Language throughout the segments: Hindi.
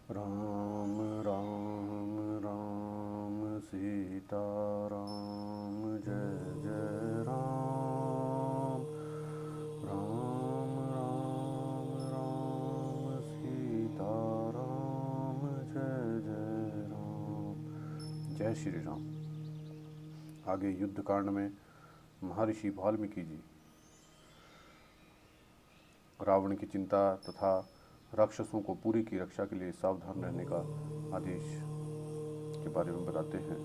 राम राम राम सीता राम जय जय राम। राम राम राम सीता राम जय जय राम। जय श्री राम। आगे युद्ध कांड में महर्षि वाल्मीकि जी रावण की चिंता तथा राक्षसों को पुरी की रक्षा के लिए सावधान रहने का आदेश के बारे में बताते हैं।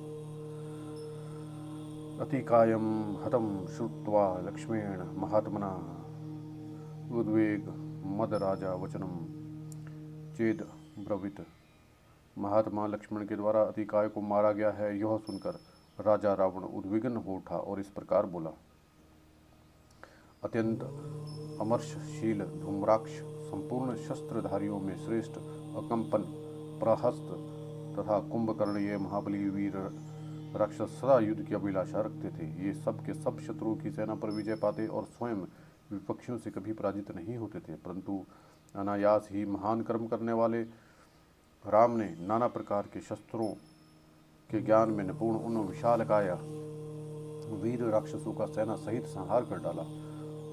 अतिकायम हतम श्रुत्वा लक्ष्मेण महात्मना उद्वेग मद राजा वचनम चेद ब्रवित। महात्मा लक्ष्मण के द्वारा अतिकाय को मारा गया है, यह सुनकर राजा रावण उद्विग्न हो उठा और इस प्रकार बोला। अत्यंत अमर्षशील धूम्राक्ष संपूर्ण शस्त्रधारियों में श्रेष्ठ अकंपन प्रहस्त तथा कुंभकर्ण ये महाबली वीर राक्षस सदा युद्ध की अभिलाषा रखते थे। ये सब के सब शत्रुओं की सेना पर विजय पाते और स्वयं विपक्षियों से कभी पराजित नहीं होते थे, परंतु अनायास ही महान कर्म करने वाले राम ने नाना प्रकार के शस्त्रों के ज्ञान में निपुण उन विशालकाय वीर राक्षसों का सेना सहित संहार कर डाला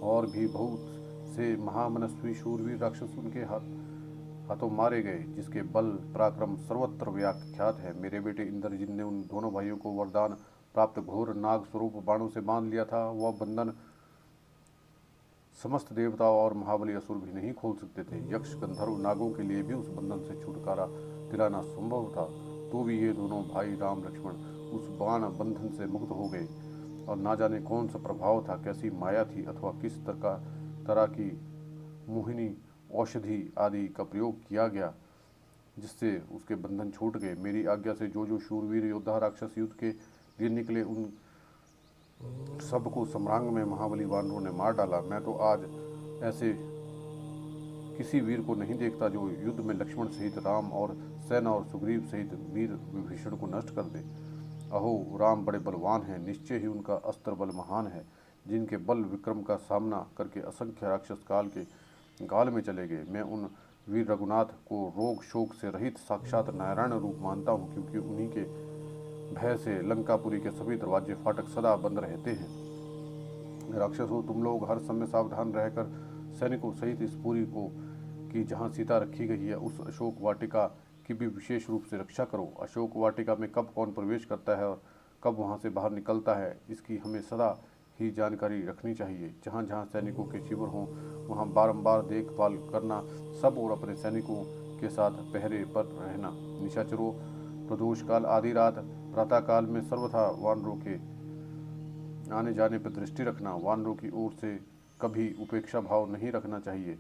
और भी बहुत से महामनस्वी शूरवीर राक्षस उनके हाथों मारे गए, जिसके बल पराक्रम सर्वत्र व्याख्यात है। मेरे बेटे इंद्रजित ने उन दोनों भाइयों को वरदान प्राप्त घोर नाग स्वरूप बाणों से बांध लिया था। वह बंधन समस्त देवताओं और महाबली असुर भी नहीं खोल सकते थे। यक्ष गंधर्व नागों के लिए भी उस बंधन से छुटकारा दिलाना संभव था, तो भी ये दोनों भाई राम लक्ष्मण उस बाण बंधन से मुक्त हो गए और ना जाने कौन सा प्रभाव था, कैसी माया थी अथवा किस तरह की मोहिनी औषधि आदि का प्रयोग किया गया जिससे उसके बंधन छूट गए। मेरी आज्ञा से जो जो शूरवीर योद्धा राक्षस युद्ध के लिए निकले उन सबको सम्रांग में महाबली वानरों ने मार डाला। मैं तो आज ऐसे किसी वीर को नहीं देखता जो युद्ध में लक्ष्मण सहित राम और सेना और सुग्रीव सहित वीर विभीषण को नष्ट कर दे। अहो, राम बड़े बलवान हैं, निश्चय ही उनका अस्त्र बल महान है, जिनके बल विक्रम का सामना करके असंख्य राक्षस काल के गाल में चले गए। मैं उन वीर रघुनाथ को रोग शोक से रहित साक्षात नारायण रूप मानता हूँ, क्योंकि उन्हीं के भय से लंकापुरी के सभी दरवाजे फाटक सदा बंद रहते हैं। राक्षसों, तुम लोग हर समय सावधान रहकर सैनिकों सहित इस पुरी को की जहाँ सीता रखी गई है उस अशोक वाटिका की भी विशेष रूप से रक्षा करो। अशोक वाटिका में कब कौन प्रवेश करता है और कब वहाँ से बाहर निकलता है, इसकी हमें सदा ही जानकारी रखनी चाहिए। जहाँ जहाँ सैनिकों के शिविर हों वहाँ बारंबार देखभाल करना सब और अपने सैनिकों के साथ पहरे पर रहना। निशाचरों, प्रदोष काल आदि रात प्रातः काल में सर्वथा वानरों के आने जाने पर दृष्टि रखना। वानरों की ओर से कभी उपेक्षा भाव नहीं रखना चाहिए।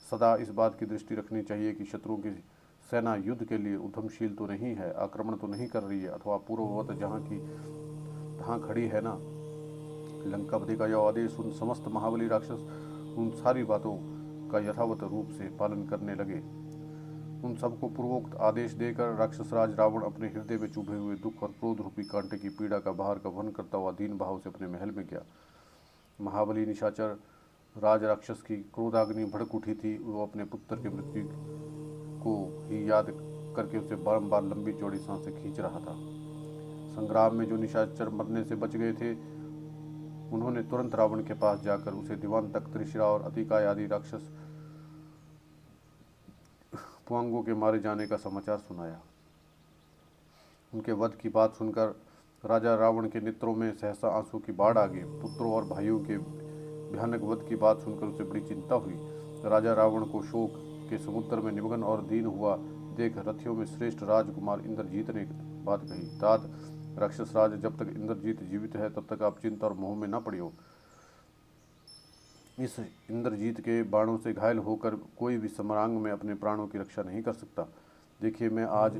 सदा इस बात की दृष्टि रखनी चाहिए कि शत्रुओं की सेना युद्ध के लिए उद्यमशील तो नहीं है, आक्रमण तो नहीं कर रही है, अथवा पूर्ववत जहाँ की तहाँ खड़ी है ना। लंकापति का यह आदेश उन समस्त महाबली राक्षस उन सारी बातों का यथावत रूप से पालन करने लगे। उन सबको पूर्वोक्त आदेश देकर राक्षसराज रावण अपने हृदय में चुभे हुए दुख और क्रोध रूपी कांटे की पीड़ा का बाहर का वहन करता हुआ दीन भाव से अपने महल में गया। महाबली निशाचर राज राक्षस की क्रोधाग्नि भड़क उठी थी। वो अपने पुत्र की मृत्यु को ही याद करके उसे बारंबार लंबी चौड़ी सांसें खींच रहा था। संग्राम में जो निशाचर मरने से बच गए थे उन्होंने तुरंत रावण के पास जाकर उसे दीवान तक त्रिशिरा और अतिकाय आदि राक्षस पुआंगों के मारे जाने का समाचार सुनाया। उनके वध की बात सुनकर राजा रावण के नेत्रों में सहसा आंसू की बाढ़ आ गई। पुत्रों और भाइयों के भयानक वध की बात सुनकर उसे बड़ी चिंता हुई। राजा रावण को शोक के समुद्र में निमग्न और दीन हुआ देख रथियों में श्रेष्ठ राजकुमार इंद्रजीत ने बात कही। तात, राक्षस राज, जब तक इंद्रजीत जीवित है तब तक आप चिंता और मोह में न पड़ियो। इस इंद्रजीत के बाणों से घायल होकर कोई भी सम्रांग में अपने प्राणों की रक्षा नहीं कर सकता। देखिए, मैं आज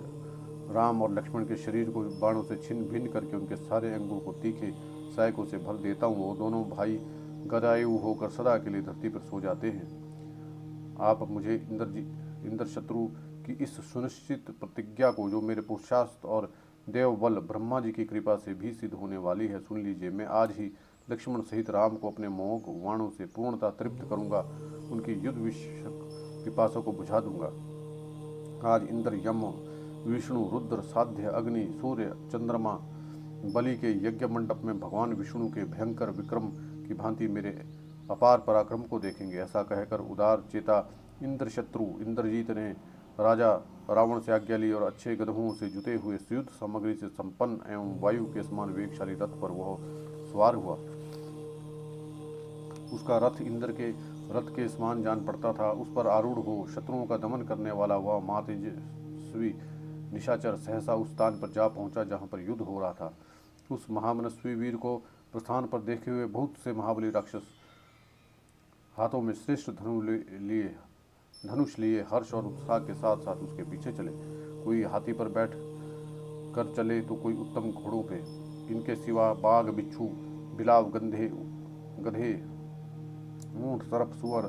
राम और लक्ष्मण के शरीर को बाणों से छिन्न भिन्न करके उनके सारे अंगों को तीखे सहायकों से भर देता हूँ। वो दोनों भाई गदायु होकर सदा के लिए धरती पर सो जाते हैं। आप मुझे इंद्र शत्रु की इस सुनिश्चित प्रतिज्ञा को, जो मेरे पुरुषार्थ और देवबल ब्रह्मा जी की कृपा से भी सिद्ध होने वाली है, सुन लीजिए। मैं आज ही लक्ष्मण सहित राम को अपने मोह वाणों से पूर्णतः तृप्त करूंगा, उनकी युद्ध विषयक पिपासों को बुझा दूंगा। आज इंद्र, यम, विष्णु, रुद्र, साध्य, अग्नि, सूर्य, चंद्रमा, बलि के यज्ञ मंडप में भगवान विष्णु के भयंकर विक्रम की भांति मेरे अपार पराक्रम को देखेंगे। ऐसा कहकर उदार चेता इंद्र शत्रु इंद्रजीत ने राजा रावण से आज्ञा ली और अच्छे गधों से जुते हुए युद्ध सामग्री से संपन्न एवं वायु के समान वेगशाली रथ पर वह सवार हुआ। उसका रथ इंद्र के रथ के समान जान पड़ता था। उस पर आरूढ़ हो शत्रुओं का दमन करने वाला वह महातेजस्वी निशाचर सहसा उस स्थान पर जा पहुंचा जहां पर युद्ध हो रहा था। उस महामनस्वी वीर को प्रस्थान पर देखे हुए बहुत से महाबली राक्षस हाथों में श्रेष्ठ धनुष लिए हर्ष और उत्साह के साथ साथ उसके पीछे चले। कोई हाथी पर बैठ कर चले तो कोई उत्तम घोड़ों पे। इनके सिवा बाघ, बिच्छू, बिलाव, गधे, ऊंट, सर्प, सुअर,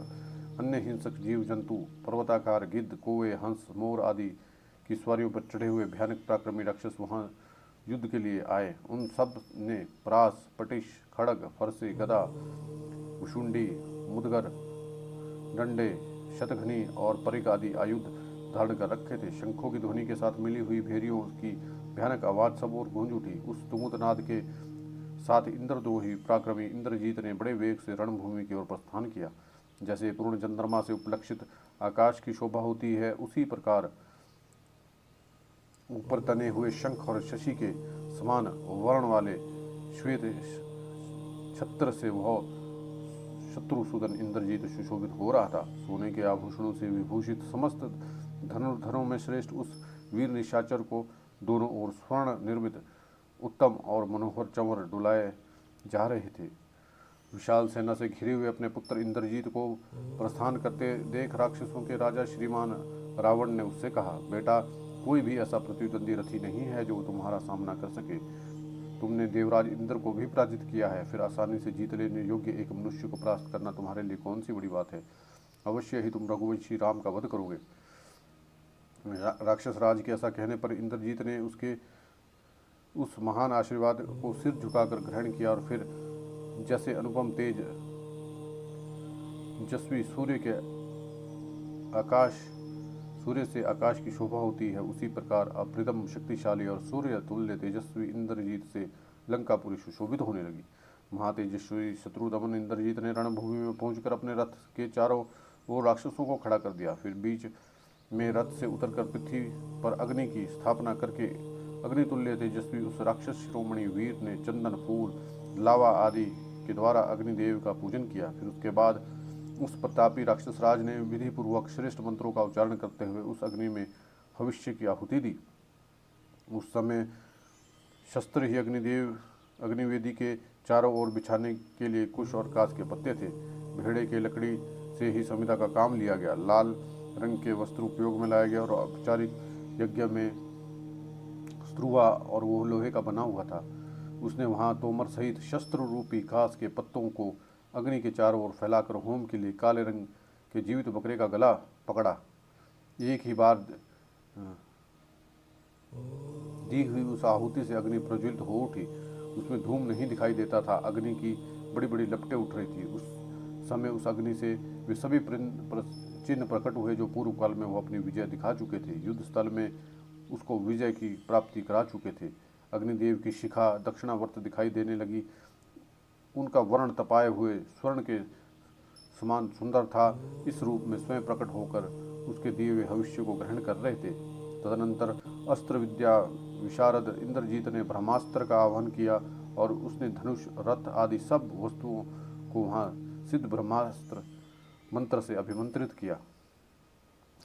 अन्य हिंसक जीव जंतु, पर्वताकार गिद्ध, कौवे, हंस, मोर आदि की सवारियों पर चढ़े हुए भयानक पराक्रमी राक्षस वहां युद्ध के लिए आए। उन सब ने प्रास, पटिश, खड़ग, फरसे, गदा, भुशुंडी, मुदगर, डंडे, शतघ्नी और परिक आदि आयुध धारण कर रखे थे। शंखों की ध्वनि के साथ मिली हुई भेरियों की भयानक आवाज सब ओर गूंज उठी। उस तुमुतनाद के साथ इंद्रद्रोही पराक्रमी इंद्रजीत ने बड़े वेग से रणभूमि की ओर प्रस्थान किया। जैसे पूर्ण चंद्रमा से उपलक्षित आकाश की शोभा होती है, उसी प्रकार ऊपर तने हुए शंख और शशि के समान वर्ण वाले श्वेत छत्र से वह शत्रुसूदन इंद्रजीत सुशोभित हो रहा था। सोने के आभूषणों से विभूषित समस्त धनुर्धरों में श्रेष्ठ उस वीर निशाचर को दोनों ओर स्वर्ण निर्मित उत्तम और मनोहर चंवर डुलाए जा रहे थे। विशाल सेना से घिरे हुए अपने पुत्र इंद्रजीत को प्रस्थान करते देख राक्षसों के राजा श्रीमान रावण ने उससे कहा, बेटा, कोई भी ऐसा प्रतिद्वंदी रथी नहीं है जो तुम्हारा सामना कर सके। तुमने देवराज इंद्र को भी पराजित किया है, फिर आसानी से जीत लेने योग्य एक मनुष्य को परास्त करना तुम्हारे लिए कौन सी बड़ी बात है। अवश्य ही तुम रघुवंशी राम का वध करोगे। राक्षस राज के ऐसा कहने पर इंद्रजीत ने उसके उस महान आशीर्वाद को सिर झुकाकर ग्रहण किया और फिर जैसे अनुपम तेज जस्वी सूर्य से आकाश की शोभा होती है, उसी प्रकार अप्रतिम शक्तिशाली और सूर्य तुल्य तेजस्वी इंद्रजीत से लंकापुरी सुशोभित होने लगी। महातेजस्वी शत्रुदमन इंद्रजीत ने रणभूमि में पहुंचकर अपने रथ के चारों ओर राक्षसों को खड़ा कर दिया। फिर बीच में रथ से उतरकर पृथ्वी पर अग्नि की स्थापना करके अग्नितुल्य तेजस्वी उस राक्षस शिरोमणि वीर ने चंदन, फूल, लावा आदि के द्वारा अग्निदेव का पूजन किया। फिर उसके बाद उस प्रतापी राक्षस राज ने विधि पूर्वक श्रेष्ठ मंत्रों का उच्चारण करते हुए उस अग्नि में भविष्य की आहुति दी। उस समय शस्त्र ही अग्निवेदी के चारों ओर बिछाने के लिए कुश और कांच के पत्ते थे। भेड़े के लकड़ी से ही संविदा का काम लिया गया। लाल रंग के वस्त्र उपयोग में लाया गया और औपचारिक यज्ञ में स्त्रुवा और वो लोहे का बना हुआ था। उसने वहां तोमर सहित शस्त्र रूपी घास के पत्तों को अग्नि के चारों ओर फैलाकर होम के लिए काले रंग के जीवित बकरे का गला पकड़ा। एक ही बार दी हुई उस आहुति से अग्नि प्रज्वलित हो उठी। उसमें धूम नहीं दिखाई देता था, अग्नि की बड़ी बड़ी लपटें उठ रही थी। उस समय उस अग्नि से वे सभी चिन्ह प्रकट हुए जो पूर्व काल में वो अपनी विजय दिखा चुके थे, युद्ध स्थल में उसको विजय की प्राप्ति करा चुके थे। अग्निदेव की शिखा दक्षिणावर्त दिखाई देने लगी। उनका वर्ण तपाए हुए स्वर्ण के समान सुंदर था। इस रूप में स्वयं प्रकट होकर उसके दिए हुए भविष्य को ग्रहण कर रहे थे। तदनंतर अस्त्र विद्या विशारद इंद्रजीत ने ब्रह्मास्त्र का आह्वान किया और उसने धनुष, रथ आदि सब वस्तुओं को वहां सिद्ध ब्रह्मास्त्र मंत्र से अभिमंत्रित किया।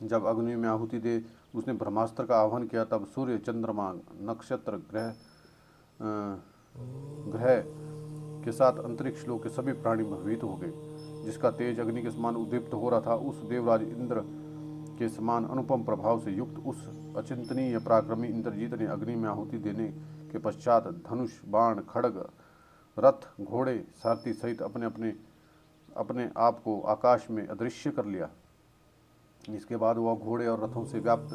जब अग्नि में आहुति दे उसने ब्रह्मास्त्र का आह्वान किया, तब सूर्य, चंद्रमा, नक्षत्र, ग्रह के साथ अंतरिक्ष लोक के सभी प्राणी भयभीत हो गए। जिसका तेज अग्नि के समान उद्दीप्त हो रहा था, उस देवराज इंद्र के समान अनुपम प्रभाव से युक्त उस अचिंतनीय पराक्रमी इंद्रजीत ने अग्नि में आहुति देने के पश्चात धनुष, बाण, खड्ग, रथ, घोड़े, सारथी सहित अपने आप को आकाश में अदृश्य कर लिया। इसके बाद वह घोड़े और रथों से व्याप्त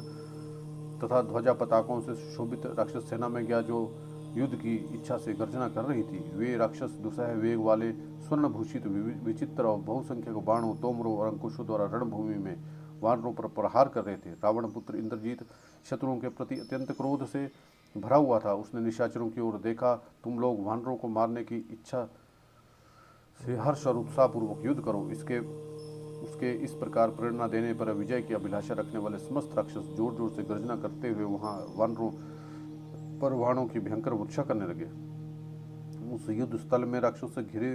तथा ध्वजा पताकों से सुशोभित राक्षस सेना में गया, जो युद्ध की इच्छा से गर्जना कर रही थी। वे राक्षस दुसह वेग वाले स्वर्णभूषित विचित्र और बहुसंख्यक बाणों, तोमरों और अंकुशों द्वारा रणभूमि में वानरों पर प्रहार कर रहे थे। रावण पुत्र इंद्रजीत शत्रुओं के प्रति अत्यंत क्रोध से भरा हुआ था। उसने निशाचरों की ओर देखा। तुम लोग वानरों को मारने की इच्छा से हर्ष और उत्साहपूर्वक युद्ध करो। उसके इस प्रकार प्रेरणा देने पर विजय की अभिलाषा रखने वाले समस्त राक्षस जोर जोर से गर्जना करते हुए वहां वानरों पर बाणों की भयंकर वर्षा करने लगे। उस युद्ध स्थल में राक्षसों से घिरे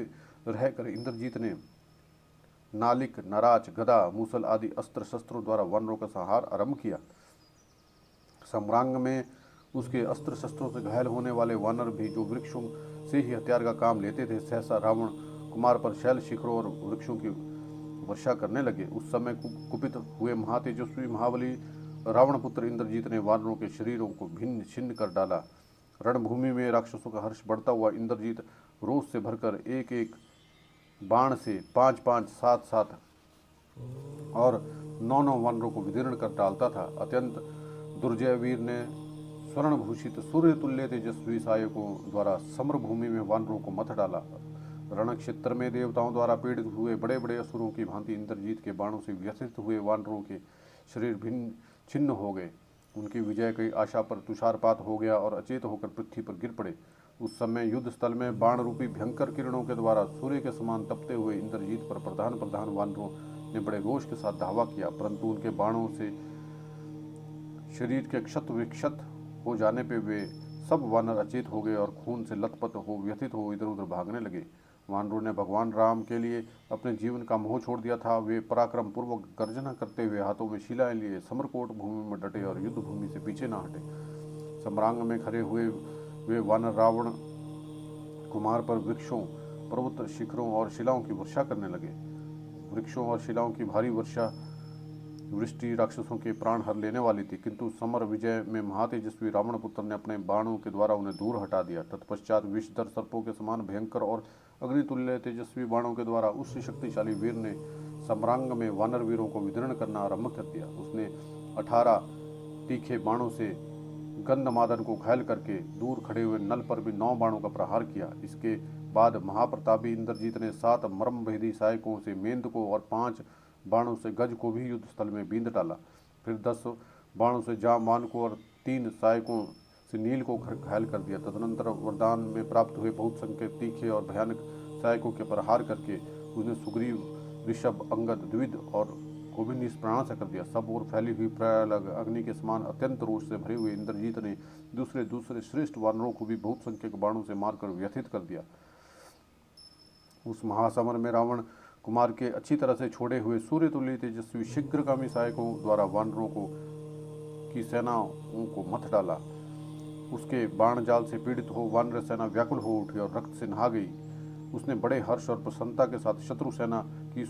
रहकर इंद्रजीत ने नालिक, नराच, गदा, मूसल आदि अस्त्र शस्त्रों द्वारा वानरों का संहार आरंभ किया। सम्रांग में उसके अस्त्र शस्त्रों से घायल होने वाले वानर भी, जो वृक्षों से ही हथियार का काम लेते थे, सहसा रावण कुमार पर शैल शिखरों और वृक्षों की वर्षा करने लगे। उस समय कुपित हुए महातेजस्वी महाबली रावण पुत्र इंद्रजीत ने वानरों के शरीरों को भिन्न छिन्न कर डाला। रणभूमि में राक्षसों का हर्ष बढ़ता हुआ इंद्रजीत रोष से भरकर एक एक बाण से 5-5, 7-7 और 9-9 वानरों को विदीर्ण कर डालता था। अत्यंत दुर्जय वीर ने स्वर्ण भूषित सूर्य तुल्य तेजस्वी सहायकों द्वारा समर भूमि में वानरों को मथ डाला। रण क्षेत्र में देवताओं द्वारा पीड़ित हुए बड़े बड़े असुरों की भांति इंद्रजीत के बाणों से व्यथित हुए वानरों के शरीर भिन्न छिन्न हो गए। उनकी विजय की आशा पर तुषारपात हो गया और अचेत होकर पृथ्वी पर गिर पड़े। उस समय युद्ध स्थल में बाण रूपी भयंकर किरणों के द्वारा सूर्य के समान तपते हुए इंद्रजीत पर प्रधान प्रधान वानरों ने बड़े रोष के साथ धावा किया, परंतु उनके बाणों से शरीर के क्षत विक्षत हो जाने पर वे सब वानर अचेत हो गए और खून से लथपथ हो व्यथित हो इधर उधर भागने लगे। वानरों ने भगवान राम के लिए अपने जीवन का मोह छोड़ दिया था। वे पराक्रम पूर्वक गर्जना करते हुए हाथों में शिलाएं लिए समरकोट भूमि में डटे और युद्ध भूमि से पीछे न हटे। सम्रांग में खड़े हुए वे वानर रावण कुमार पर वृक्षों, पर्वत, शिखरों और शिलाओं की वर्षा करने लगे। वृक्षों और शिलाओं की भारी वर्षा वृष्टि राक्षसों के प्राण हर लेने वाली थी, किंतु समर विजय में महातेजस्वी रावण पुत्र ने अपने बाणों के द्वारा उन्हें दूर हटा दिया। तत्पश्चात विषधर सर्पों के समान भयंकर और अग्नितुल्य तेजस्वी बाणों के द्वारा उस शक्तिशाली वीर ने सम्रांग में वानर वीरों को विदीर्ण करना आरंभ कर दिया। उसने 18 तीखे बाणों से गंधमादन को घायल करके दूर खड़े हुए नल पर भी 9 बाणों का प्रहार किया। इसके बाद महाप्रतापी इंद्रजीत ने 7 मर्मभेदी सहायकों से मेंढकों और 5 बाणों से गज को भी युद्ध स्थल में बींध डाला। फिर 10 बाणों से जामवान को और 3 सहायकों से नील को घायल कर दिया। तदनंतर वरदान में प्राप्त हुए बहुत संख्यक तीखे और भयानक सहायकों के प्रहार करके उसने सुग्रीव, ऋषभ, अंगद, द्विविद और को भी निष्प्राण से कर दिया। सब ओर फैली हुई प्रलय अग्नि के समान अत्यंत रोष से भरे हुए इंद्रजीत ने दूसरे दूसरे श्रेष्ठ वानरों को भी बहुत संख्यक बाणों से मारकर व्यथित कर दिया। उस महासमर में रावण कुमार के अच्छी तरह से छोड़े हुए सूर्य तुल्य तेजस्वी शीघ्रगामी सहायकों द्वारा वानरों की सेनाओं को मथ डाला। उसके बाण जाल से पीड़ित हो वानर सेना व्याकुल हो उठी और रक्त से नहा गई। उसने बड़े हर्ष और प्रसन्नता के साथ शत्रु सेना की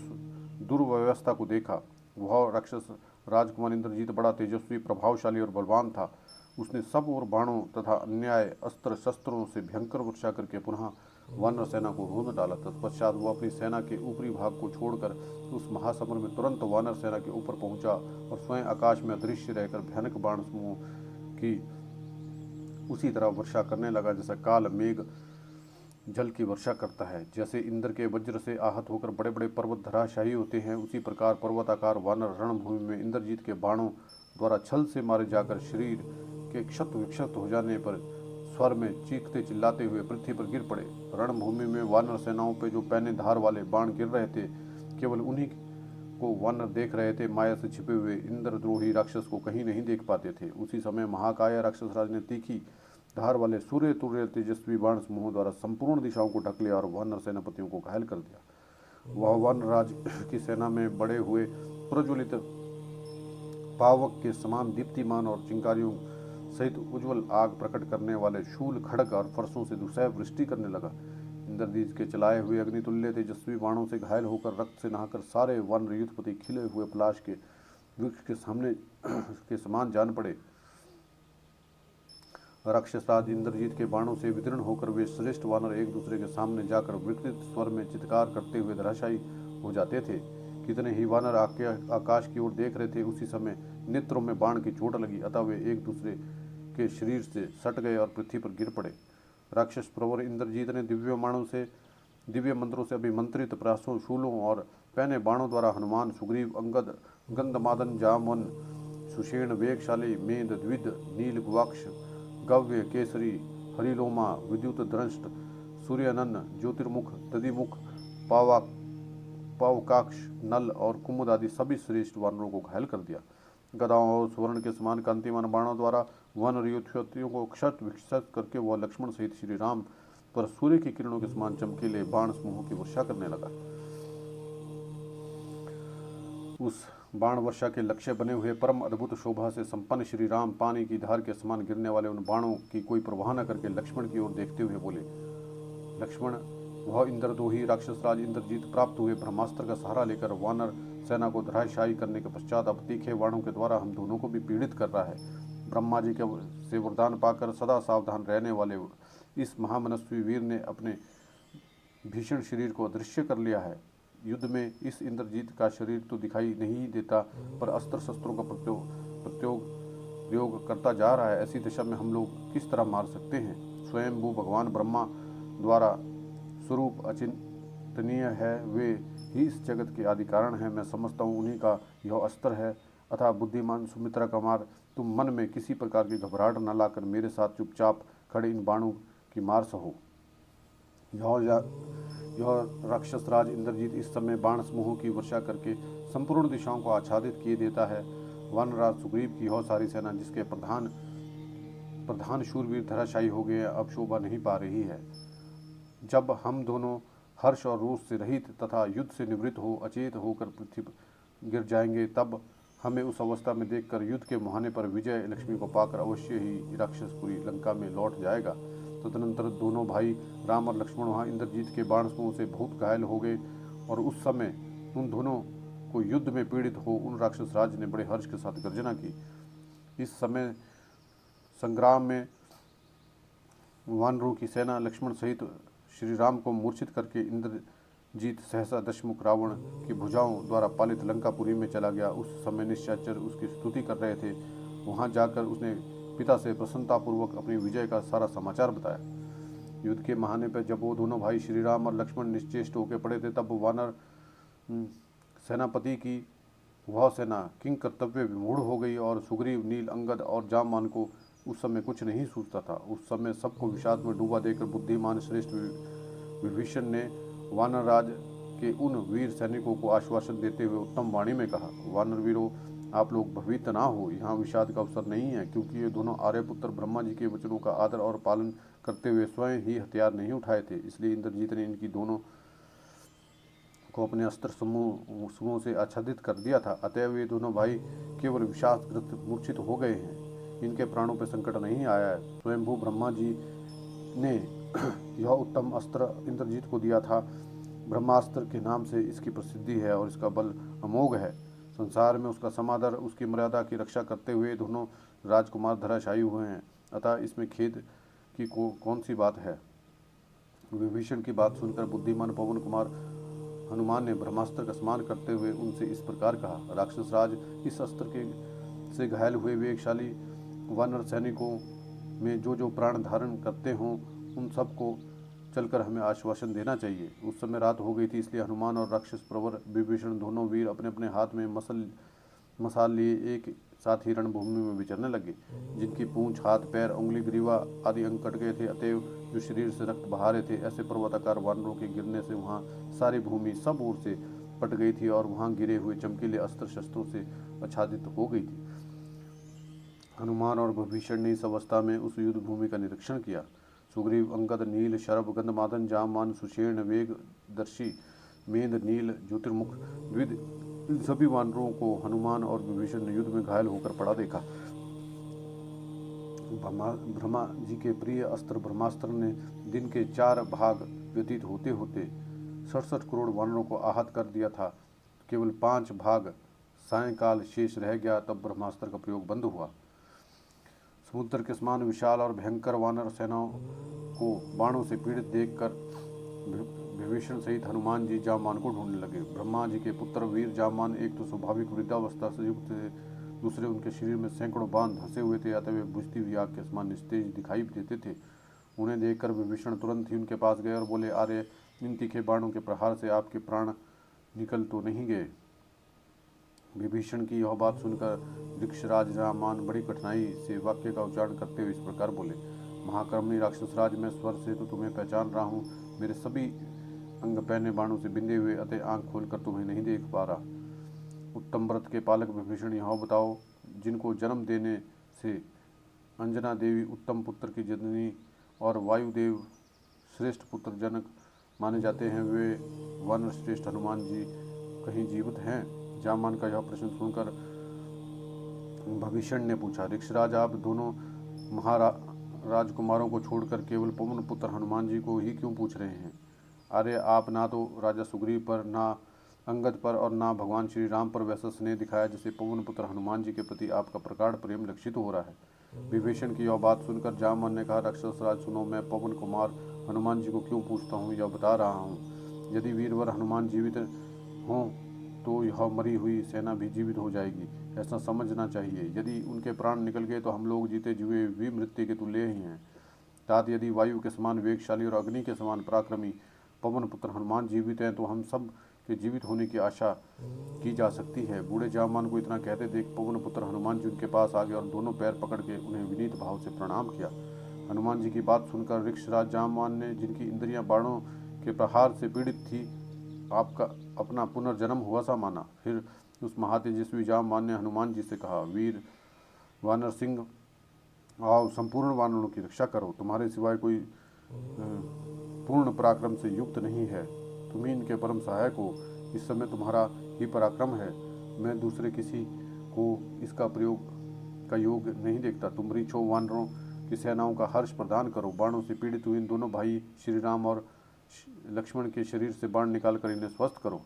दुर्व्यवस्था को देखा। वह राक्षस राजकुमार इंद्रजीत बड़ा तेजस्वी, प्रभावशाली और बलवान था। उसने सब और बाणों तथा अन्याय अस्त्र शस्त्रों से भयंकर वर्षा करके पुनः वानर सेना को रोंद डाला। तत्पश्चात वह अपनी सेना के ऊपरी भाग को छोड़कर उस महासमर में तुरंत वानर सेना के ऊपर पहुंचा और स्वयं आकाश में अदृश्य रहकर भयानक बाण समूह की उसी तरह वर्षा करने लगा जैसा काल मेघ जल की वर्षा करता है। जैसे इंद्र के वज्र से आहत होकर बड़े बड़े पर्वत धराशायी होते हैं, उसी प्रकार पर्वताकार वानर रणभूमि में इंद्रजीत के बाणों द्वारा छल से मारे जाकर शरीर के क्षत विक्षत हो जाने पर स्वर में चीखते चिल्लाते हुए पृथ्वी पर गिर पड़े। रणभूमि में वानर सेनाओं पर जो पैने धार वाले बाण गिर रहे थे, केवल उन्हीं को वानर देख रहे थे। माया से छिपे हुए इंद्रद्रोही राक्षस को कहीं नहीं देख पाते थे। उसी समय महाकाय राक्षस राज ने तीखी धार वाले सूर्य तुल्य तेजस्वी बाण समूह द्वारा संपूर्ण दिशाओं को ढक लिया और वानर सेनापतियों को घायल कर दिया। वह वानर राज की सेना में बड़े हुए प्रज्वलित पावक के समान दीप्तिमान और चिंगारियों सहित उज्जवल आग प्रकट करने वाले शूल, खड़ग और फरसों से दुसह वृष्टि करने लगा। इंद्रजीत के चलाए हुए अग्नितुल्य तेजस्वी बाणों से घायल होकर रक्त से नहाकर सारे वानर युद्धपति खिले हुए पलाश के वृक्ष के सामने के समान जान पड़े। राक्षसराज इंद्रजीत के बाणों से विदीर्ण होकर वे श्रेष्ठ वानर एक दूसरे के सामने जाकर विकृत स्वर में चित्कार करते हुए धराशायी हो जाते थे। कितने ही वानर आकाश की ओर देख रहे थे। उसी समय नेत्रों में बाण की चोट लगी, अतः वे एक दूसरे के शरीर से सट गए और पृथ्वी पर गिर पड़े। राक्षस प्रवर इंद्रजीत ने दिव्य मंत्रों से अभिमंत्रित प्रासों, शूलों और पैने बाणों द्वारा हनुमान, सुग्रीव, अंगद गंधमादन जामवन सुषेण वेगशाली मेद द्विद नील गुवाक्ष गव्य केसरी हरिलोमा विद्युत दृष्ट सूर्यनन ज्योतिर्मुख दधिमुख पावाक पावकाक्ष नल और कुमुद आदि सभी श्रेष्ठ वानरों को घायल कर दिया। गदाओं और सुवर्ण के समान कांतिमान बाणों द्वारा वन योद्धियों को क्षत विक्षत करके वह लक्ष्मण सहित श्री राम पर सूर्य की किरणों के समान चमकीले बाण समूहों की वर्षा करने लगा। उस बाण वर्षा के लक्ष्य बने हुए परम अद्भुत शोभा से संपन्न श्री राम पानी की धार के समान गिरने वाले उन बाणों की कोई परवाह न करके लक्ष्मण की ओर देखते हुए बोले, लक्ष्मण, वह इंद्रदोही राक्षस राज इंद्रजीत प्राप्त हुए ब्रह्मास्त्र का सहारा लेकर वानर सेना को धराशायी करने के पश्चात अब तीखे वाणों के द्वारा हम दोनों को भी पीड़ित कर रहा है। ब्रह्मा जी के से वरदान पाकर सदा सावधान रहने वाले इस महामनस्वी वीर ने अपने भीषण शरीर को अदृश्य कर लिया है। युद्ध में इस इंद्रजीत का शरीर तो दिखाई नहीं देता, पर अस्त्र शस्त्रों का प्रयोग करता जा रहा है। ऐसी दशा में हम लोग किस तरह मार सकते हैं? स्वयंभू भगवान ब्रह्मा द्वारा स्वरूप अचिंतनीय है, वे ही इस जगत के आदि कारण हैं। मैं समझता हूँ उन्हीं का यह अस्त्र है। अतः बुद्धिमान सुमित्रा कुमार, तुम मन में किसी प्रकार की घबराहट न लाकर मेरे साथ चुपचाप खड़े इन बाणों की मार सहो। यह राक्षस राज इंद्रजीत इस समय बाण समूहों की वर्षा करके संपूर्ण दिशाओं को आच्छादित किए देता है। वनराज सुग्रीव की यह सारी सेना, जिसके प्रधान शूरवीर धराशायी हो गए, अब शोभा नहीं पा रही है। जब हम दोनों हर्ष और रोष से रहित तथा युद्ध से निवृत्त हो अचेत होकर पृथ्वी पर गिर जाएंगे, तब हमें उस अवस्था में देखकर युद्ध के मुहाने पर विजय लक्ष्मी को पाकर अवश्य ही राक्षसपुरी लंका में लौट जाएगा। तो तदनंतर दोनों भाई राम और लक्ष्मण वहाँ इंद्रजीत के बाण समूह से बहुत घायल हो गए, और उस समय उन दोनों को युद्ध में पीड़ित हो उन राक्षस राज ने बड़े हर्ष के साथ गर्जना की। इस समय संग्राम में वानरों की सेना लक्ष्मण सहित श्री राम को मूर्छित करके इंद्रजीत सहसा दशमुख रावण की भुजाओं द्वारा पालित लंकापुरी में चला गया। उस समय निशाचर उसकी स्तुति कर रहे थे। वहां जाकर उसने पिता से प्रसन्नतापूर्वक अपनी विजय का सारा समाचार बताया। युद्ध के महाने पर जब वो दोनों भाई श्री राम और लक्ष्मण निश्चेष्ट होकर पड़े थे, तब वानर सेनापति की वह सेना किंग कर्तव्य विमूढ़ हो गई, और सुग्रीव, नील, अंगद और जामवान को उस समय कुछ नहीं सूझता था। उस समय सबको विषाद में डूबा देकर बुद्धिमान श्रेष्ठ विभीषण ने वानरराज के उन वीर सैनिकों को आश्वासन देते हुए उत्तम वाणी में कहा, वानर वीरों, आप लोग भयभीत ना हो। यहाँ विषाद का अवसर नहीं है, क्योंकि ये दोनों आर्यपुत्र ब्रह्मा जी के वचनों का आदर और पालन करते हुए स्वयं ही हथियार नहीं उठाए थे। इसलिए इंद्रजीत ने इनकी दोनों को अपने अस्त्र समूह से आच्छादित कर दिया था। अतएव ये दोनों भाई केवल विषादग्रस्त मूर्छित हो गए हैं, इनके प्राणों पर संकट नहीं आया है। स्वयंभू ब्रह्मा जी ने यह उत्तम अस्त्र इंद्रजीत को दिया था। ब्रह्मास्त्र के नाम से इसकी प्रसिद्धि है और इसका बल अमोघ है। संसार में उसका समादर, उसकी मर्यादा की रक्षा करते हुए दोनों राजकुमार धराशायी हुए हैं। अतः इसमें खेद की कौन सी बात है? विभीषण की बात सुनकर बुद्धिमान पवन कुमार हनुमान ने ब्रह्मास्त्र का स्मरण करते हुए उनसे इस प्रकार कहा, राक्षस राज, इस अस्त्र से घायल हुए वेगशाली वानर सैनिकों में जो प्राण धारण करते हों, उन सबको चलकर हमें आश्वासन देना चाहिए। उस समय रात हो गई थी, इसलिए हनुमान और राक्षस प्रवर विभीषण दोनों वीर अपने अपने हाथ में मसाल लिए एक साथ ही रणभूमि में विचरने लगे। जिनकी पूंछ, हाथ, पैर, उंगली, ग्रीवा आदि अंग कट गए थे, अतएव जो शरीर से रक्त बहा रहे थे, ऐसे पर्वताकार वानरों के गिरने से वहाँ सारी भूमि सब ओर से पट गई थी और वहाँ गिरे हुए चमकीले अस्त्र शस्त्रों से आच्छादित हो गई थी। हनुमान और विभीषण ने इस अवस्था में उस युद्ध भूमि का निरीक्षण किया। सुग्रीव, अंगद, नील, शरभ, गंधमादन, जामवान, सुषेण, वेगदर्शी, मेद, नील, ज्योतिर्मुख, द्विद, इन सभी वानरों को हनुमान और विभीषण ने युद्ध में घायल होकर पड़ा देखा। ब्रह्मा जी के प्रिय अस्त्र ब्रह्मास्त्र ने दिन के 4 भाग व्यतीत होते होते 67 करोड़ वानरों को आहत कर दिया था। केवल 5 भाग सायंकाल शेष रह गया, तब ब्रह्मास्त्र का प्रयोग बंद हुआ। समुद्र के समान विशाल और भयंकर वानर सेनाओं को बाणों से पीड़ित देखकर विभीषण सहित हनुमान जी जामवान को ढूंढने लगे। ब्रह्मा जी के पुत्र वीर जामवान एक तो स्वाभाविक वृद्धावस्था से युक्त थे, दूसरे उनके शरीर में सैकड़ों बांध धंसे हुए थे, अतः वे बुझती हुई आग के समान निस्तेज दिखाई देते थे। उन्हें देखकर विभीषण तुरंत ही उनके पास गए और बोले, आर्य, इन तीखे बाणों के प्रहार से आपके प्राण निकल तो नहीं गए? विभीषण की यह बात सुनकर वृक्षराज रामान बड़ी कठिनाई से वाक्य का उच्चारण करते हुए इस प्रकार बोले। महाकर्मणी राक्षसराज, मैं स्वर से तो तुम्हें पहचान रहा हूँ, मेरे सभी अंग पहने बाणों से बिंधे हुए, अतः आंख खोलकर तुम्हें नहीं देख पा रहा। उत्तम व्रत के पालक विभीषण, यह बताओ, जिनको जन्म देने से अंजना देवी उत्तम पुत्र की जननी और वायुदेव श्रेष्ठ पुत्र जनक माने जाते हैं, वे वानर श्रेष्ठ हनुमान जी कहीं जीवित हैं? जामान का यह प्रश्न सुनकर भविष्ण ने पूछा, ऋक्षराज, आप दोनों राजकुमारों को छोड़कर केवल पवन पुत्र हनुमान जी को ही क्यों पूछ रहे हैं? अरे, आप ना तो राजा सुग्रीव पर, ना अंगद पर और ना भगवान श्री राम पर वैसा स्नेह दिखाया जिससे पवन पुत्र हनुमान जी के प्रति आपका प्रगाढ़ प्रेम लक्षित हो रहा है। विभीषण की यह बात सुनकर जामवन ने कहा, राक्षस राज सुनो, मैं पवन कुमार हनुमान जी को क्यों पूछता हूँ यह बता रहा हूँ। यदि वीरवर हनुमान जीवित हों तो यह मरी हुई सेना भी जीवित हो जाएगी, ऐसा समझना चाहिए। यदि उनके प्राण निकल गए तो हम लोग जीते जुए भी मृत्यु के तुल्य ही हैं। तात यदि वायु के समान वेगशाली और अग्नि के समान पराक्रमी पवन पुत्र हनुमान जीवित हैं तो हम सब के जीवित होने की आशा की जा सकती है। बूढ़े जामान को इतना कहते देख पवन पुत्र हनुमान जी उनके पास आ गए और दोनों पैर पकड़ के उन्हें विनीत भाव से प्रणाम किया। हनुमान जी की बात सुनकर वृक्षराज जामान ने, जिनकी इंद्रियां बाणों के प्रहार से पीड़ित थी, आपका अपना पुनर्जन्म हुआ सा माना। फिर उस महातेजस्वी जामवान ने हनुमान जी से कहा, वीर वानर सिंह, आओ, संपूर्ण वानरों की रक्षा करो। तुम्हारे सिवाय कोई पूर्ण पराक्रम से युक्त नहीं है, तुम ही इनके परम सहायक हो। इस समय तुम्हारा ही पराक्रम है, मैं दूसरे किसी को इसका प्रयोग का योग नहीं देखता। तुम रीछो वानरों की सेनाओं का हर्ष प्रदान करो। बाणों से पीड़ित हुए इन दोनों भाई श्री राम और लक्ष्मण के शरीर से बाण निकालकर इन्हें स्वस्थ करो।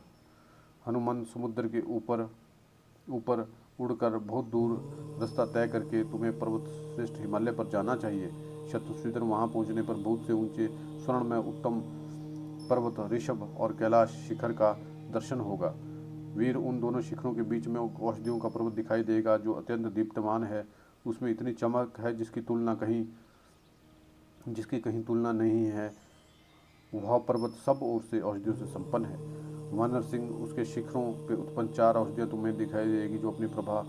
हनुमान समुद्र के ऊपर ऊपर उड़कर बहुत दूर रास्ता तय करके तुम्हें पर्वत श्रेष्ठ हिमालय पर जाना चाहिए। शत्रुशीधर वहां पहुंचने पर बहुत से ऊंचे स्वर्ण में उत्तम पर्वत ऋषभ और कैलाश शिखर का दर्शन होगा। वीर, उन दोनों शिखरों के बीच में औषधियों का पर्वत दिखाई देगा जो अत्यंत दीप्तमान है। उसमें इतनी चमक है जिसकी कहीं तुलना नहीं है। वह पर्वत सब ओर से औषधियों से संपन्न है। वानर सिंह, उसके शिखरों पे उत्पन्न 4 औषधियाँ तुम्हें दिखाई देगी जो अपनी प्रभा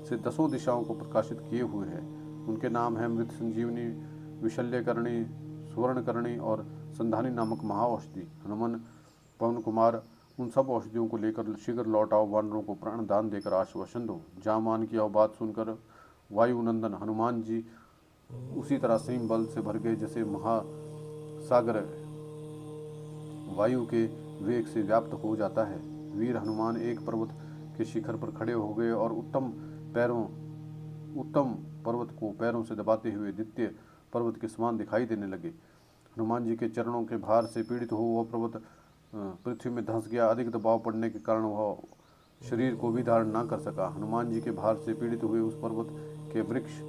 से 10 दिशाओं को प्रकाशित किए हुए हैं। उनके नाम है मृत संजीवनी, विशल्यकरणी, सुवर्णकरणी और संधानी नामक महाऔषधि। हनुमान पवन कुमार, उन सब औषधियों को लेकर शीघ्र लौट आओ, वानरों को प्राण दान देकर आश्वासन दो। जामान की यह बात सुनकर वायुनंदन हनुमान जी उसी तरह सिंह बल से भर गए जैसे महासागर वायु के वेग से व्याप्त हो जाता है। वीर हनुमान एक पर्वत के शिखर पर खड़े हो गए और उत्तम पर्वत को पैरों से दबाते हुए द्वितीय पर्वत के समान दिखाई देने लगे। हनुमान जी के चरणों के भार से पीड़ित हो वह पर्वत पृथ्वी में धंस गया। अधिक दबाव पड़ने के कारण वह शरीर को भी धारण न कर सका। हनुमान जी के भार से पीड़ित हुए उस पर्वत के वृक्ष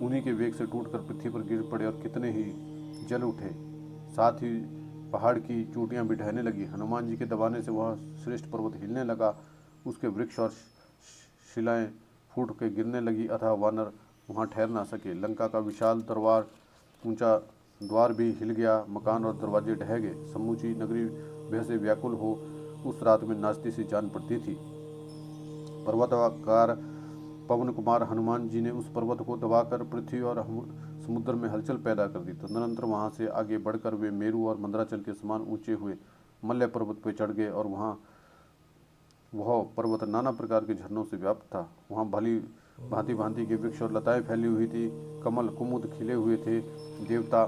उन्हीं के वेग से टूटकर पृथ्वी पर गिर पड़े और कितने ही जल उठे। साथ ही पहाड़ की चोटियां भी ढहने लगी। हनुमान जी के दबाने से वह श्रेष्ठ पर्वत हिलने लगा, उसके वृक्ष और शिलाएं फूट के गिरने लगी, अतः वानर वहां ठहर ना सके। लंका का विशाल दरबार ऊंचा द्वार भी हिल गया, मकान और दरवाजे ढह गए। समूची नगरी भय से व्याकुल हो उस रात में नाचती सी जान पड़ती थी। पर्वताकार पवन कुमार हनुमान जी ने उस पर्वत को दबाकर पृथ्वी और समुद्र में हलचल पैदा कर दी। तदनंतर वहां से आगे बढ़कर वे मेरू और मंदराचल के समान ऊंचे हुए मल्य पर्वत पर चढ़ गए और वह पर्वत नाना प्रकार के झरनों से व्याप्त था। वहाँ भली भांति भांति के वृक्ष और लताएं फैली हुई थी, कमल कुमुद खिले हुए थे। देवता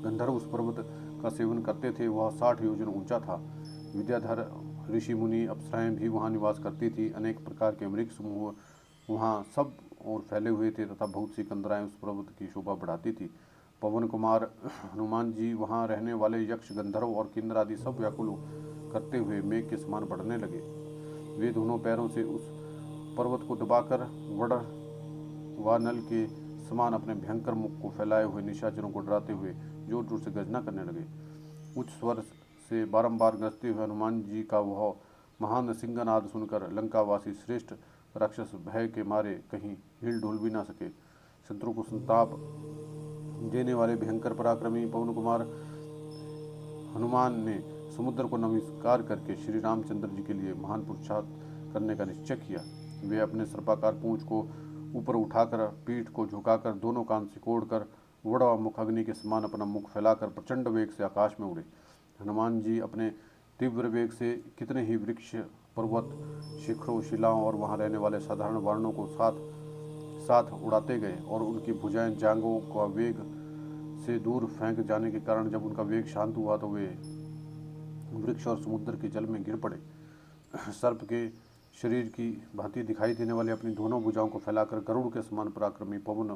गंधर्व उस पर्वत का सेवन करते थे। वह 60 योजन ऊंचा था। विद्याधर ऋषि मुनि अप्सराएं भी वहाँ निवास करती थी। अनेक प्रकार के मृग समूह वहाँ सब और फैले हुए थे तथा बहुत सी कंदराएं उस पर्वत की शोभा बढ़ाती थी। पवन कुमार हनुमान जी वहाँ रहने वाले यक्ष, गंधर्व और किन्नर आदि सब व्याकुल करते हुए मेघ के समान बढ़ने लगे। वे दोनों पैरों से उस पर्वत को दबाकर वड़ व नल के समान अपने भयंकर मुख को फैलाए हुए निशाचरों को डराते हुए जोर जोर से गर्जना करने लगे। उच्च स्वर से बारंबार गरजते हुए हनुमान जी का वह महान सिंहनाद सुनकर लंकावासी श्रेष्ठ राक्षस भय के मारे कहीं हिल डुल भी ना सके। शत्रु को संताप देने वाले भयंकर पराक्रमी पवन कुमार हनुमान ने समुद्र को नमस्कार करके श्री रामचंद्र जी के लिए महान पुरुषार्थ करने का निश्चय किया। वे अपने सर्पाकार पूंछ को ऊपर उठाकर, पीठ को झुकाकर, दोनों कान सिकोड़कर, वड़ा मुख अग्नि के समान अपना मुख फैलाकर प्रचंड वेग से आकाश में उड़े। हनुमान जी अपने तीव्र वेग से कितने ही वृक्ष, पर्वत, शिखरों, शिलाओं और वहां रहने वाले साधारण वर्णों को साथ साथ उड़ाते गए और उनकी भुजाएं जांघों का वेग से दूर फेंक जाने के कारण जब उनका वेग शांत हुआ तो वे वृक्ष और समुद्र के जल में गिर पड़े। सर्प के शरीर की भांति दिखाई देने वाले अपनी दोनों भुजाओं को फैलाकर गरुड़ के समान पराक्रमी पवन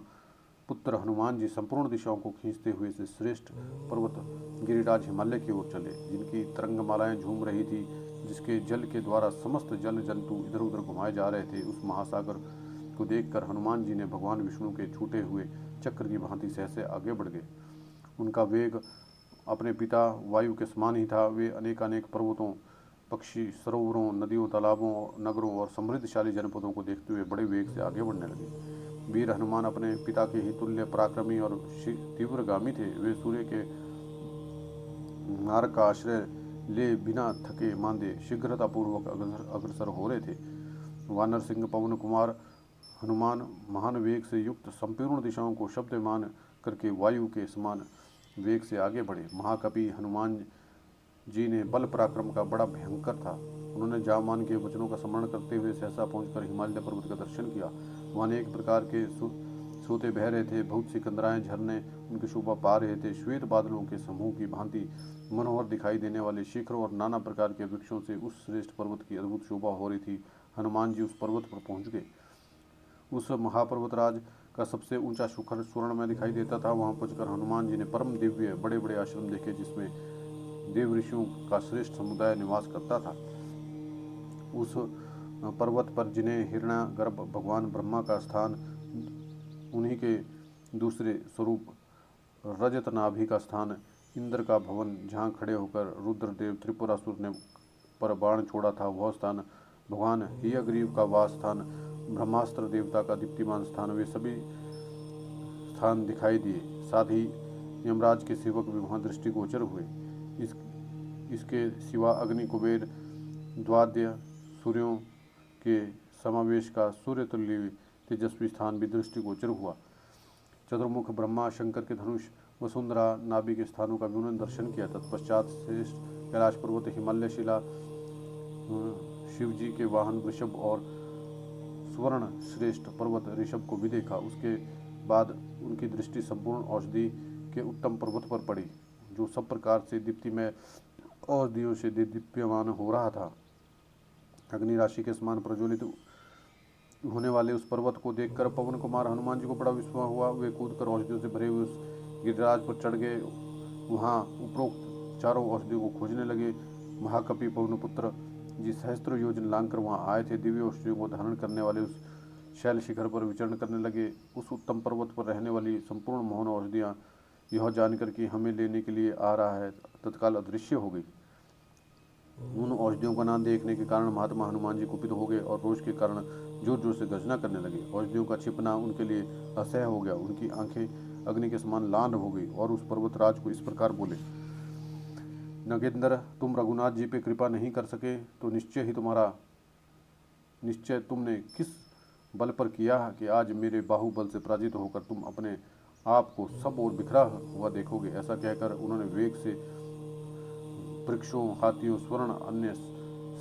पुत्र हनुमान जी संपूर्ण दिशाओं को खींचते हुए से श्रेष्ठ पर्वत गिरिराज हिमालय की ओर चले, जिनकी तरंगमालाएं झूम रही थी, जिसके जल के द्वारा समस्त जल जंतु इधर उधर घुमाए जा रहे थे। उस महासागर को देखकर हनुमान जी ने भगवान विष्णु के छूटे हुए चक्र की भांति सहसे आगे बढ़ गए। उनका वेग अपने पिता वायु के समान ही था। वे अनेकानेक पर्वतों, पक्षी, सरोवरों, नदियों, तालाबों, नगरों और समृद्धशाली जनपदों को देखते हुए बड़े वेग से आगे बढ़ने लगे। वीर हनुमान अपने पिता के ही तुल्य पराक्रमी और तीव्रगामी थे। वे सूर्य के मार्ग का आश्रय ले बिना थके मांदे शीघ्रतापूर्वक अग्रसर हो रहे थे। वानर सिंह पवन कुमार हनुमान महान वेग से युक्त संपूर्ण दिशाओं को शब्दमान करके वायु के समान वेग से आगे बढ़े। महाकवि हनुमान जी ने बल पराक्रम का बड़ा भयंकर था। उन्होंने जामान के वचनों का स्मरण करते हुए सहसा पहुंचकर हिमालय पर्वत का दर्शन किया। वहाँ अनेक प्रकार के सोते बह रहे थे, बहुत सी कंदराएं, झरने उनकी शोभा पा रहे थे। श्वेत बादलों के समूह की भांति मनोहर दिखाई देने वाले शिखरों और नाना प्रकार के वृक्षों से उस श्रेष्ठ पर्वत की अद्भुत शोभा हो रही थी। हनुमान जी उस पर्वत पर पहुंच गए। उस महापर्वतराज का सबसे ऊंचा शिखर स्वर्ण में दिखाई देता था। वहां पहुंचकर हनुमान जी ने परम दिव्य बड़े बड़े आश्रम देखे, जिसमें देव ऋषियों का श्रेष्ठ समुदाय निवास करता था। उस पर्वत पर जिन्हें हिरण्यागर्भ भगवान ब्रह्मा का स्थान, उन्हीं के दूसरे स्वरूप रजत नाभि का स्थान, इंद्र का भवन जहाँ खड़े होकर रुद्रदेव त्रिपुरासुर ने पर बाण छोड़ा था, वह स्थान, भगवान हियग्रीव का वास स्थान, ब्रह्मास्त्र देवता का दीप्तिमान स्थान, वे सभी स्थान दिखाई दिए। साथ ही यमराज के सेवक भी वहाँ दृष्टिगोचर हुए। इसके सिवा अग्नि, कुबेर, द्वादय सूर्यों के समावेश का सूर्य तुल्य तेजस्वी स्थान भी दृष्टिगोचर हुआ। चतुर्मुख ब्रह्मा, शंकर के धनुष, वसुंधरा, नाभि के स्थानों का भी उन्होंने दर्शन किया। तत्पश्चात श्रेष्ठ कैलाश पर्वत, हिमालय शिला, शिवजी के वाहन वृषभ और स्वर्ण श्रेष्ठ पर्वत ऋषभ को भी देखा। उसके बाद उनकी दृष्टि संपूर्ण औषधि के उत्तम पर्वत पर पड़ी, जो सब प्रकार से दीप्तिमय औषधियों से दीप्यमान हो रहा था। अग्नि राशि के समान प्रज्वलित होने वाले उस पर्वत को देखकर पवन कुमार हनुमान जी को बड़ा विस्मय हुआ। वे कूदकर औषधियों से भरे हुए उस गिरिराज पर चढ़ गए। वहाँ उपरोक्त चारों औषधियों को खोजने लगे। महाकवि पवनपुत्र जी सहस्त्र योजन लांघकर वहाँ आए थे। दिव्य औषधियों को धारण करने वाले उस शैल शिखर पर विचरण करने लगे। उस उत्तम पर्वत पर रहने वाली संपूर्ण मोहन औषधियाँ यह जानकर कि हमें लेने के लिए आ रहा है, तत्काल अदृश्य हो गई। उन औषधियों का नाम देखने के कारण महात्मा हनुमान जी कुपित हो गए और रोष के कारण जोर जोर से गर्जना करने लगे। औषधियों का छिपना उनके लिए असह्य हो गया। उनकी आंखें अग्नि के समान लाल हो गई और उस पर्वतराज को इस प्रकार बोले, नगेंद्र, तुम रघुनाथ जी पे कृपा नहीं कर सके तो निश्चय तुमने किस बल पर किया कि आज मेरे बाहुबल से पराजित होकर तुम अपने आप को सब ओर बिखरा हुआ देखोगे। ऐसा कहकर उन्होंने वेग से वृक्षों, हाथियों, स्वर्ण, अन्य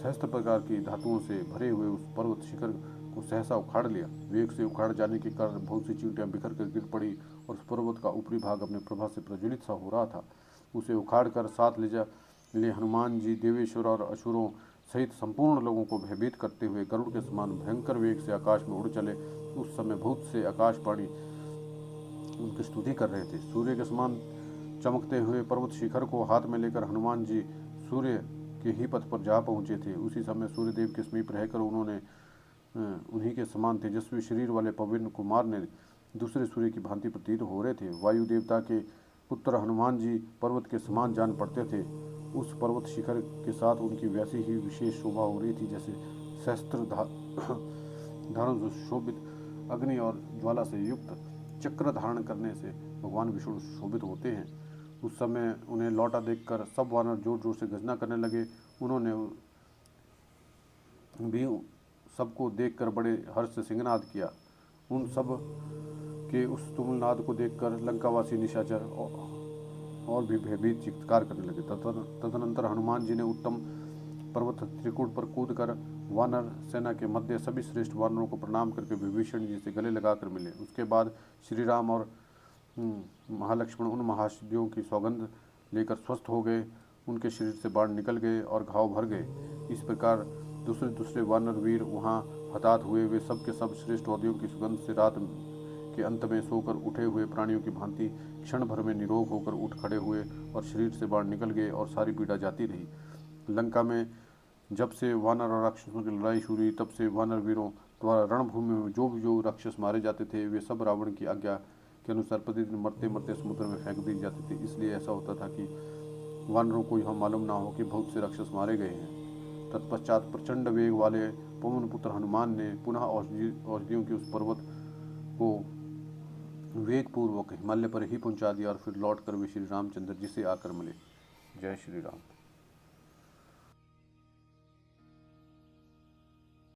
सहस्त्र प्रकार की धातुओं से भरे हुए उस पर्वत शिखर को सहसा उखाड़ लिया। वेग से उखाड़ जाने के कारण बहुत सी चींटियां बिखर कर गिर पड़ी और उस पर्वत का ऊपरी भाग अपने प्रभा से प्रज्वलित सा हो रहा था। उसे उखाड़ कर साथ ले हनुमान जी देवेश्वर और असुरों सहित संपूर्ण लोगों को भयभीत करते हुए गरुड़ के समान भयंकर वेग से आकाश में उड़ चले। उस समय बहुत से आकाशवाणी उनकी स्तुति कर रहे थे। सूर्य के समान चमकते हुए पर्वत शिखर को हाथ में लेकर हनुमान जी सूर्य के ही पथ पर जा पहुँचे थे। उसी समय सूर्यदेव के समीप रहकर उन्हीं के समान तेजस्वी शरीर वाले पवन कुमार ने दूसरे सूर्य की भांति प्रतीत हो रहे थे। वायु देवता के पुत्र हनुमान जी पर्वत के समान जान पड़ते थे। उस पर्वत शिखर के साथ उनकी वैसी ही विशेष शोभा हो रही थी जैसे शस्त्र धारण शोभित अग्नि और ज्वाला से युक्त चक्र धारण करने से भगवान विष्णु शोभित होते हैं। उस समय उन्हें लौटा देखकर सब वानर जोर जोर से गर्जना करने लगे। उन्होंने भी सबको देखकर बड़े हर्ष से सिंहनाद किया। उन सब के उस तुमुलनाद को देखकर लंकावासी निशाचर और भी भयभीत चित्कार करने लगे। तदनंतर हनुमान जी ने उत्तम पर्वत त्रिकूट पर कूदकर वानर सेना के मध्य सभी श्रेष्ठ वानरों को प्रणाम करके विभीषण जी से गले लगाकर मिले। उसके बाद श्री राम और महालक्ष्मण उन महासिद्धियों की सौगंध लेकर स्वस्थ हो गए। उनके शरीर से बाण निकल गए और घाव भर गए। इस प्रकार दूसरे दूसरे वानर वीर वहाँ हताहत हुए। वे सब के सब श्रेष्ठ औषधियों की सुगंध से रात के अंत में सोकर उठे हुए प्राणियों की भांति क्षण भर में निरोग होकर उठ खड़े हुए और शरीर से बाण निकल गए और सारी पीड़ा जाती रही। लंका में जब से वानर और राक्षसों की लड़ाई शुरू हुई तब से वानर वीरों द्वारा रणभूमि में जो राक्षस मारे जाते थे वे सब रावण की आज्ञा के अनुसार प्रतिदिन मरते मरते समुद्र में फेंक दिए जाते थे। इसलिए ऐसा होता था कि वानरों को यह मालूम ना हो कि बहुत से राक्षस मारे गए हैं। तत्पश्चात प्रचंड वेग वाले पवन पुत्र हनुमान ने पुनः औषधियों के उस पर्वत को वेगपूर्वक हिमालय पर ही पहुंचा दिया और फिर लौट कर वे श्री रामचंद्र जी से आकर मिले। जय श्री राम।